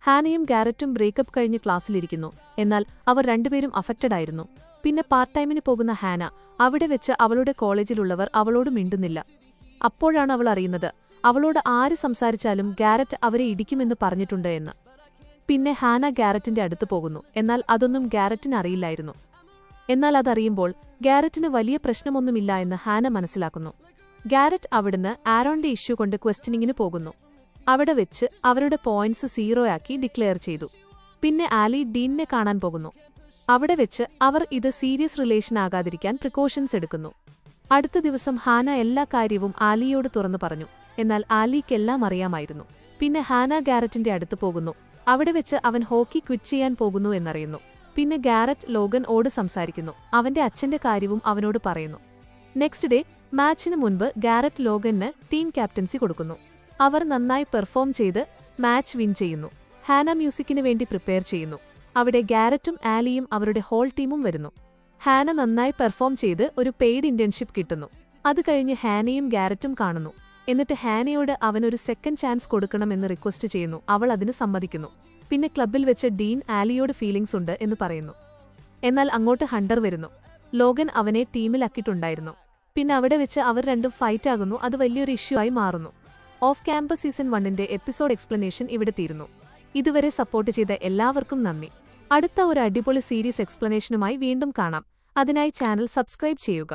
ഹാനയും ഗാരറ്റും breakup കഴിഞ്ഞ് ക്ലാസ്സിലിരിക്കുന്നു. എന്നാൽ അവർ രണ്ടുപേരും അഫക്റ്റഡ് ആയിരുന്നു. പിന്നെ പാർട്ട് ടൈമിന് പോകുന്ന ഹാന അവിടെ വെച്ച് അവളുടെ കോളേജിലുള്ളവർ അവളോട് മിണ്ടുന്നില്ല. അപ്പോഴാണ് അവൾ അറിയുന്നത് അവളോട് ആര് സംസാരിച്ചാലും ഗാരറ്റ് അവരെ ഇടിക്കുമെന്ന് പറഞ്ഞിട്ടുണ്ട് എന്ന്. പിന്നെ ഹാന ഗാരറ്റിന്റെ അടുത്ത് പോകുന്നു. എന്നാൽ അതൊന്നും ഗാരറ്റിന് അറിയില്ലായിരുന്നു. എന്നാൽ അതറിയുമ്പോൾ ഗാരറ്റിന് വലിയ പ്രശ്നമൊന്നുമില്ല എന്ന് ഹാന മനസ്സിലാക്കുന്നു. ഗാരറ്റ് അവിടുന്ന് ആരോന്റെ ഇഷ്യൂ കൊണ്ട് ക്വസ്റ്റ്യനിങ്ങിന് പോകുന്നു. അവിടെ വെച്ച് അവരുടെ പോയിന്റ്സ് 0 ആക്കി ഡിക്ലെയർ ചെയ്തു. പിന്നെ ആലി ഡീനിനെ കാണാൻ പോകുന്നു. അവിടെ വെച്ച് അവർ ഇത് സീരിയസ് റിലേഷൻ ആകാതിരിക്കാൻ പ്രിക്കോഷൻസ് എടുക്കുന്നു. അടുത്ത ദിവസം ഹാന എല്ലാ കാര്യവും ആലിയോട് തുറന്നു പറഞ്ഞു. എന്നാൽ ആലിക്കെല്ലാം അറിയാമായിരുന്നു. പിന്നെ ഹാന ഗാരറ്റിന്റെ അടുത്ത് പോകുന്നു. അവിടെ വെച്ച് അവൻ ഹോക്കി ക്വിറ്റ് ചെയ്യാൻ പോകുന്നു എന്നറിയുന്നു. പിന്നെ ഗാരറ്റ് ലോഗൻ ഓട് സംസാരിക്കുന്നു. അവന്റെ അച്ഛന്റെ കാര്യവും അവനോട് പറയുന്നു. നെക്സ്റ്റ് ഡേ മാച്ചിന് മുൻപ് ഗാരറ്റ് ലോഗന് ടീം ക്യാപ്റ്റൻസി കൊടുക്കുന്നു. അവർ നന്നായി പെർഫോം ചെയ്ത് മാച്ച് വിൻ ചെയ്യുന്നു. ഹാന മ്യൂസിക്കിന് വേണ്ടി പ്രിപ്പയർ ചെയ്യുന്നു. അവിടെ ഗാരറ്റും ആലിയും അവരുടെ ഹോൾ ടീമും വരുന്നു. ഹാന നന്നായി പെർഫോം ചെയ്ത് ഒരു പെയ്ഡ് ഇന്റേൺഷിപ്പ് കിട്ടുന്നു. അത് കഴിഞ്ഞ് ഹാനയും ഗാരറ്റും കാണുന്നു. എന്നിട്ട് ഹാനയോട് അവനൊരു സെക്കൻഡ് ചാൻസ് കൊടുക്കണമെന്ന് റിക്വസ്റ്റ് ചെയ്യുന്നു. അവൾ അതിന് സമ്മതിക്കുന്നു. പിന്നെ ക്ലബ്ബിൽ വെച്ച് ഡീൻ ആലിയോട് ഫീലിംഗ്സ് ഉണ്ട് എന്ന് പറയുന്നു. എന്നാൽ അങ്ങോട്ട് ഹണ്ടർ വരുന്നു. ലോഗൻ അവനെ ടീമിലാക്കിയിട്ടുണ്ടായിരുന്നു. പിന്നെ അവിടെ വെച്ച് അവർ രണ്ടും ഫൈറ്റ് ആകുന്നു. അത് വലിയൊരു ഇഷ്യൂ ആയി മാറുന്നു. Off campus season 1 episode explanation ഇവിടെ തീരുന്നു. ഇതുവരെ സപ്പോർട്ട് ചെയ്ത എല്ലാവർക്കും നന്ദി. അടുത്ത ഒരു അടിപൊളി സീരീസ് എക്സ്പ്ലനേഷനുമായി വീണ്ടും കാണാം. അതിനായി ചാനൽ സബ്സ്ക്രൈബ് ചെയ്യുക.